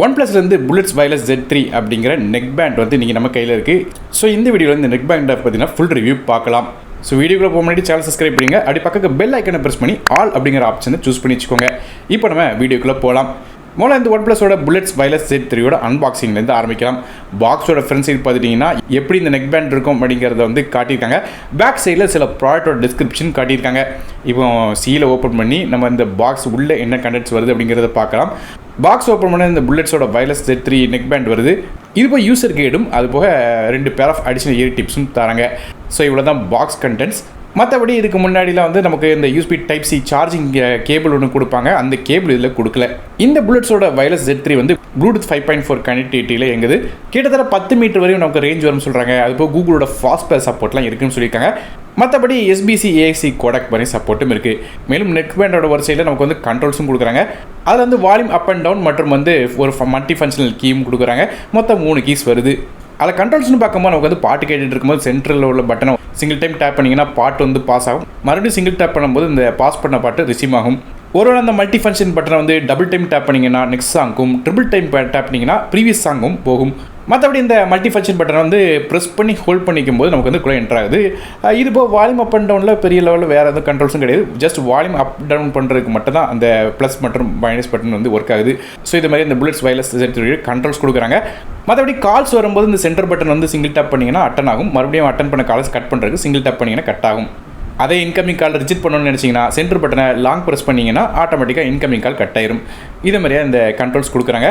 OnePlusலேருந்து bullets wireless Z3 அப்படிங்கிற neck band வந்து இன்றைக்கி நம்ம கையில் இருக்குது. ஸோ இந்த வீடியோவில் இந்த நெக் பேண்டை பார்த்தீங்கன்னா ஃபுல் ரிவ்யூ பார்க்கலாம். ஸோ வீடியோக்குள்ள போக முன்னாடி சேனல் சப்ஸ்கிரைப் பண்ணுங்க. அப்படி பக்கத்துக்கு பெல் ஐக்கனை ப்ரெஸ் பண்ணி ஆல் அப்படிங்கிற ஆப்ஷனை சூஸ் பண்ணி வச்சுக்கோங்க. இப்போ நம்ம வீடியோக்குள்ளே போகலாம். முதல்ல இந்த OnePlusோட புல்லட்ஸ் வயர்லெஸ் Z3யோட அன்பாக்சிங்லேருந்து ஆரம்பிக்கலாம். பாக்ஸோட ஃப்ரண்ட் சைடு பார்த்துட்டிங்கன்னா எப்படி இந்த நெக் பேண்ட் இருக்கும் அப்படிங்கிறத வந்து காட்டியிருக்காங்க. பேக் சைடில் சில ப்ராடக்டோட டிஸ்கிரிப்ஷன் காட்டியிருக்காங்க. இப்போ சீலை ஓப்பன் பண்ணி நம்ம இந்த பாக்ஸ் உள்ளே என்ன கண்டென்ட்ஸ் வருது அப்படிங்கிறத பார்க்கலாம். பாக்ஸ் ஓப்பன் பண்ண இந்த புல்லட்ஸோட வயர்லெஸ் Z3 நெக் பேண்ட் வருது. இது போய் யூசர் கைடும் அது போக 2 பேர் ஆஃப் அடிஷனல் இயர் டிப்ஸும் தராங்க. ஸோ இவ்வளோ தான் பாக்ஸ் கண்டென்ட்ஸ். மற்றபடி இதுக்கு முன்னாடிலாம் வந்து நமக்கு இந்த USB Type-C சார்ஜிங் கேபிள் ஒன்று கொடுப்பாங்க. அந்த கேபிள் இதில் கொடுக்கல. இந்த புல்லட்ஸோட வயர்லெஸ் Z3 வந்து ப்ளூடூத் 5.4 கனெக்டிவிட்டியில் எங்குது. கிட்டத்தட்ட 10 மீட்டர் வரையும் நமக்கு ரேஞ்ச் வரும்னு சொல்கிறாங்க. அதுபோல் கூகுளோட ஃபாஸ்ட் சப்போர்ட்லாம் இருக்குன்னு சொல்லியிருக்காங்க. மற்றபடி SBC AAC கோடக் பண்ணி சப்போர்ட்டும் இருக்குது. மேலும் நெக் பேண்டோட வரிசையில் நமக்கு வந்து கண்ட்ரோல்ஸும் கொடுக்குறாங்க. அதில் வந்து வால்யூம் அப் அண்ட் டவுன் மற்றும் வந்து ஒரு மல்டி ஃபங்க்ஷனல் கீயும் கொடுக்குறாங்க. மொத்தம் 3 கீஸ் வருது. அதில் கண்ட்ரோல்ஸ்னு பார்க்கும்போது நமக்கு வந்து பாட்டு கேட்டுட்டு இருக்கும்போது சென்ட்ரலில் உள்ள பட்டனை சிங்கிள் டைம் டேப் பண்ணிங்கன்னா பாட்டு வந்து பாஸ் ஆகும். மறுபடியும் சிங்கிள் டேப் பண்ணும்போது இந்த பாஸ் பண்ண பாட்டு ரிசீவ் ஆகும். ஒருவேளை அந்த மல்டி ஃபங்க்ஷன் பட்டனை வந்து டபுள் டைம் டேப் பண்ணிங்கன்னா நெக்ஸ்ட் சாங்கும், ட்ரிபிள் டைம் டேப் பண்ணிங்கன்னா ப்ரீவியஸ் சாங்கும் போகும். மற்றபடி இந்த மல்டி ஃபங்க்ஷன் பட்டனை வந்து ப்ரெஸ் பண்ணி ஹோல்ட் பண்ணிக்கும் போது நமக்கு வந்து கூட என்ட்ரு ஆகுது. இது இப்போ வால்யூம் அப் அண்ட் டவுனில் பெரிய லெவலில் வேறு எதுவும் கண்ட்ரோல்ஸும் கிடையாது. ஜஸ்ட் வால்யூம் அப் டவுன் பண்ணுறதுக்கு மட்டும் தான் அந்த ப்ளஸ் மற்றும் மைனஸ் பட்டன் வந்து ஒர்க் ஆகுது. ஸோ இது மாதிரி இந்த புல்லட்ஸ் வயர்லெஸ் Z3 கண்ட்ரோல்ஸ் கொடுக்குறாங்க. மற்றபடி கால்ஸ் வரும்போது இந்த சென்டர் பட்டன் வந்து சிங்கிள் டேப் பண்ணிங்கன்னா அட்டன் ஆகும். மறுபடியும் அட்டன் பண்ண கால்ஸ் கட் பண்ணுறதுக்கு சிங்கிள் டேப் பண்ணிங்கன்னா கட் ஆகும். அதே இன்கமிங் கால் ரிஜெக்ட் பண்ணணும்னு நினச்சிங்கன்னா சென்டர் பட்டனை லாங் ப்ரெஸ் பண்ணிங்கன்னா ஆட்டோமேட்டிக்காக இன்கமிங் கால் கட் ஆயிரும். இது மாதிரியா இந்த கண்ட்ரோல்ஸ் கொடுக்குறாங்க.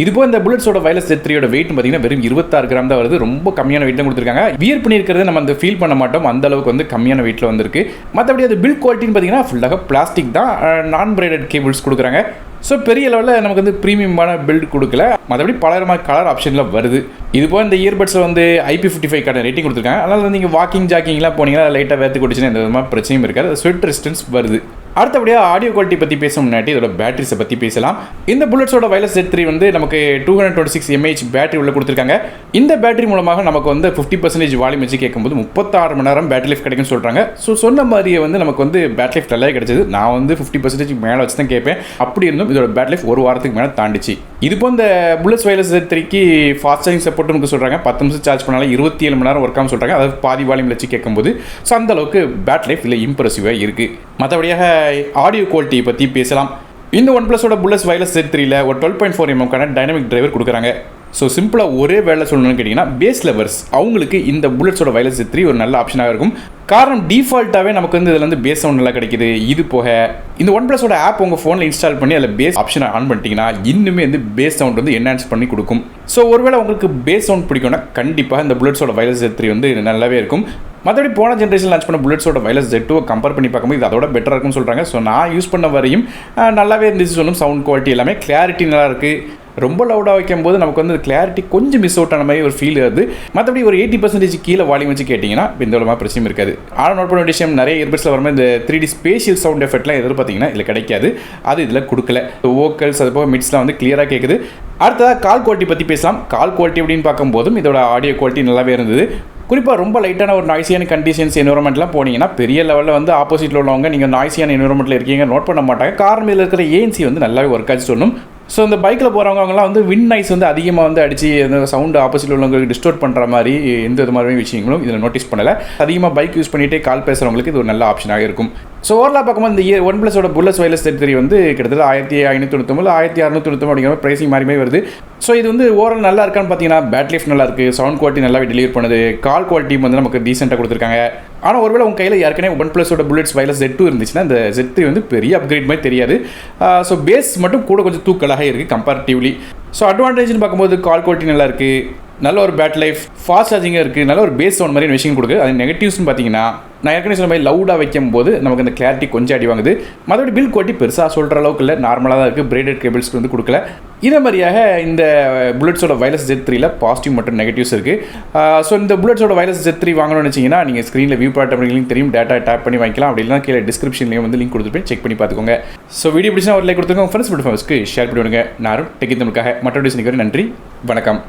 இதுபோல் இந்த புல்லட்ஸோட வயர்லெஸ் Z3யோட வெயிட் பார்த்தீங்கன்னா வெறும் 26 கிராம் தான் வருது. ரொம்ப கம்மியான வெயிட் தான் கொடுத்துருக்காங்க. வியர் பண்ணியிருக்கிறது நம்ம அந்த ஃபீல் பண்ண மாட்டோம். அந்த அளவுக்கு வந்து கம்மியான வெயிட்டில் வந்திருக்கு. மற்றபடி அது பில்ட் குவாலிட்டின்னு பார்த்தீங்கன்னா ஃபுல்லாக பிளாஸ்டிக் தான். நான் பிரைடட் கேபிள்ஸ் கொடுக்குறாங்க. ஸோ பெரிய லெவலில் நமக்கு வந்து ப்ரீமியமான பில்ட் கொடுக்கல. மற்றபடி பல கலர் ஆப்ஷனில் வருது. இதுபோல் இந்த இயர்பட்ஸில் வந்து IP55 ரேட்டிங் கொடுத்துருக்காங்க. அதனால் வந்து நீங்கள் வாக்கிங் ஜாக்கிங்லாம் போனீங்கன்னா லைட்டாக வேர்த்து கொட்டிச்சுன்னா எந்த விதமாக பிரச்சனையும் இருக்காது. ஸ்வெட் ரெசிஸ்டன்ஸ் வருது. அடுத்தபடியாக ஆடியோ குவாலிட்டி பற்றி பேச முன்னாடி இதோட பேட்டரிஸை பற்றி பேசலாம். இந்த புல்லட்ஸோட வயர்லெஸ் Z3 வந்து நமக்கு 226 mAh பேட்டரி உள்ள கொடுத்துருக்காங்க. இந்த பேட்டரி மூலமாக நமக்கு வந்து 50% வால்யூம் வச்சு கேட்கும்போது 36 மணி நேரம் பேட்டரி லைஃப் கிடைக்கும்னு சொல்கிறாங்க. ஸோ சொன்ன மாதிரியே வந்து நமக்கு வந்து பேட்டரி லைஃப் நல்லாவே கிடைச்சது. நான் வந்து 50% மேலே வச்சு தான் கேட்பேன். அப்படி இருந்தும் இதோட பேட்டரி லைஃப் ஒரு வாரத்துக்கு மேலே தாண்டிச்சு. இதுபோ இந்த புல்லட்ஸ் வயர்லெஸ் Z3க்கு ஃபாஸ்ட் சார்ஜிங் சப்போர்ட் நமக்கு சொல்கிறாங்க. 10 நிமிஷம் சார்ஜ் பண்ணாலும் 27 மணி நேரம் ஒர்க் ஆகும் சொல்கிறாங்க. அதாவது பாதி வால்யூம் வச்சு கேட்கும்போது. ஸோ அந்த அளவுக்கு பேட்டரி லைஃப் இல்லை இம்ப்ரெசிவாக இருக்குது. மற்றபடியாக ஆடியோ குவாலிட்டியை பற்றி பேசலாம். இந்த OnePlusோட புல்லட்ஸ் வயர்லெஸ் Z3ல ஒரு 12.4 mm டைனமிக் டிரைவர் கொடுக்குறாங்க. ஸோ சிம்பிளாக ஒரே வேலை சொல்லணும்னு கேட்டிங்கன்னா பேஸ் லெவர்ஸ் அவங்களுக்கு இந்த புல்லட்ஸோட வயர்லெஸ் Z3 ஒரு நல்ல ஆப்ஷனாக இருக்கும். காரணம் டிஃபால்ட்டாகவே நமக்கு வந்து இதில் வந்து பேஸ் சவுண்ட் நல்லா கிடைக்குது. இது போக இந்த OnePlusோட ஆப் உங்கள் ஃபோனில் இன்ஸ்டால் பண்ணி அதில் பேஸ் ஆப்ஷனை ஆன் பண்ணிட்டீங்கன்னா இன்னுமே வந்து பேஸ் சவுண்ட் வந்து என்ஹான்ஸ் பண்ணி கொடுக்கும். ஸோ ஒருவேளை உங்களுக்கு பேஸ் சவுண்ட் பிடிக்கும்னா கண்டிப்பாக இந்த புல்லட்ஸோட வயர்லெஸ் Z3 வந்து நல்லாவே இருக்கும். மற்றபடி போன ஜென்ரேஷன் லான்ச் பண்ண புல்லட்ஸோட வயர்லெஸ் Z2 கம்பேர் பண்ணி பார்க்கும்போது இது அதோட பெட்டராக இருக்கும்னு சொல்கிறாங்க. ஸோ நான் யூஸ் பண்ண வரையும் நல்லாவே இருந்துச்சு சொல்லணும். சவுண்ட் குவாலிட்டி எல்லாமே கிளாரிட்டி நல்லா இருக்குது. ரொம்ப லவுடாக வைக்கும்போது நமக்கு வந்து கிளாரிட்டி கொஞ்சம் மிஸ் அவுட் ஆன மாதிரி ஒரு ஃபீல் வருது. மற்றபடி ஒரு 80% கீழே வால்யூம் வச்சு கேட்டிங்கன்னா இந்த விதமாக பிரச்சனையும் இருக்காது. ஆனால் நோட் பண்ண விஷயம் நிறைய இயர்பட்ஸில் வரும்போது இந்த 3D ஸ்பேஷியல் சவுண்ட் எஃபெக்ட்லாம் எதிர்பார்த்தீங்கன்னா இதில் கிடைக்காது. அது இதில் கொடுக்கல. வோக்கல்ஸ் அது போக மிட்ஸ்லாம் வந்து கிளியராக கேட்குது. அடுத்ததாக கால் குவாலிட்டி பற்றி பேசலாம். கால் குவாலிட்டி அப்படின்னு பார்க்கும்போதும் இதோட ஆடியோ குவாலிட்டி நல்லாவே இருந்தது. குறிப்பாக ரொம்ப லைட்டான ஒரு நாய்ஸியான கண்டிஷன்ஸ் என்வரன்மெண்ட்லாம் போனீங்கன்னா பெரிய லெவலில் வந்து ஆப்போசிட்டில் உள்ளவங்க நீங்கள் நாய்ஸியான என்வரன்மெண்ட்டில் இருக்கீங்க நோட் பண்ண மாட்டாங்க. காரணம் இதில் இருக்கிற ANC வந்து நல்லாவே ஒர்க் ஆச்சு சொல்லணும். ஸோ இந்த பைக்கில் போகிறவங்கலாம் வந்து வின் நாய்ஸ் வந்து அதிகமாக வந்து அடித்து அந்த சவுண்டு ஆப்போசிட்டில் உள்ளவங்களுக்கு டிஸ்டர்ப் பண்ணுற மாதிரி எந்த இது மாதிரி விஷயங்களும் இதில் நோட்டீஸ் பண்ணலை. அதிகமாக பைக் யூஸ் பண்ணிகிட்டே கால் பேசுகிறவங்களுக்கு இது ஒரு நல்ல ஆப்ஷனாக இருக்கும். ஸோ ஓவராலாக பார்க்கும்போது இந்த OnePlusோட புல்லட்ஸ் வயர்லெஸ் Z3 வந்து கிட்டத்தட்ட 1599 1699 அப்படிங்கிற ப்ரைஸிங் மாதிரி வருது. ஸோ இது வந்து ஓவரால் நல்லா இருக்கான்னு பார்த்தீங்கன்னா பேட்டரி லைஃப் நல்லா இருக்குது. சவுண்ட் குவாலிட்டி நல்லாவே டெலிவர் பண்ணுது. கால் குவாலிட்டி வந்து நமக்கு டீசெண்டாக கொடுத்துருக்காங்க. ஆனால் ஒருவேளை உங்கள் கையில் ஏற்கனவே OnePlusோட புல்லட்ஸ் வயர்லெஸ் Z2 இருந்துச்சுன்னா இந்த Z3 வந்து பெரிய அப்கிரேட் மாதிரி தெரியாது. ஸோ பேஸ் மட்டும் கூட கொஞ்சம் தூக்கலாக இருக்குது கம்பேரிட்டிவ்லி. ஸோ அட்வான்டேஜ்னு பார்க்கும்போது கால் குவாலிட்டி நல்லா இருக்குது. நல்ல ஒரு பேட்டரி லைஃப், ஃபாஸ்ட் சார்ஜிங்காக இருக்குது. நல்ல ஒரு பேஸ் சவுண்ட் மாதிரி விஷயம் கொடுக்குது. அது நெகட்டிவ்ஸ்னு பார்த்தீங்கன்னா நான் ஏற்கனவே சொன்ன மாதிரி லவுடாக வைக்கும் போது நமக்கு அந்த கிளாரிட்டி கொஞ்சம் அடி வாங்குது. மற்றபடி பில் குவாலிட்டி பெருசாக சொல்கிற அளவுக்கு இல்லை, நார்மலாக தான் இருக்குது. பிரைடட் கேபிள்ஸ்க்கு வந்து கொடுக்கல. இதே மாதிரியாக இந்த புல்லட்ஸோட வயர்லெஸ் Z3ல பாசிட்டிவ் மற்றும் நெகட்டிவ்ஸ் இருக்குது. ஸோ இந்த புல்லட்ஸோட வயர்லெஸ் Z3 வாங்கணும்னு வச்சிங்கன்னா நீங்கள் ஸ்க்ரீனில் வியூ பார்ட் அப்படி லிங்க் தெரியும். டேட்டா டேப் பண்ணி வாங்கிக்கலாம். அப்படி இல்லைனா கீழே டிஸ்கிரிப்ஷன்லேயும் வந்து லிங்க் கொடுத்துட்டு செக் பண்ணி பார்த்துக்கோங்க. ஸோ வீடியோ பிடிச்சா ஒரு லைக் கொடுத்துருங்க. உங்கள் ஃப்ரெண்ட்ஸ் ஃபேமிலிஸ்க்கு ஷேர் பண்ணி விடுங்க. நானும் டெக் தமிழுக்காக மற்றொரு நன்றி, வணக்கம்.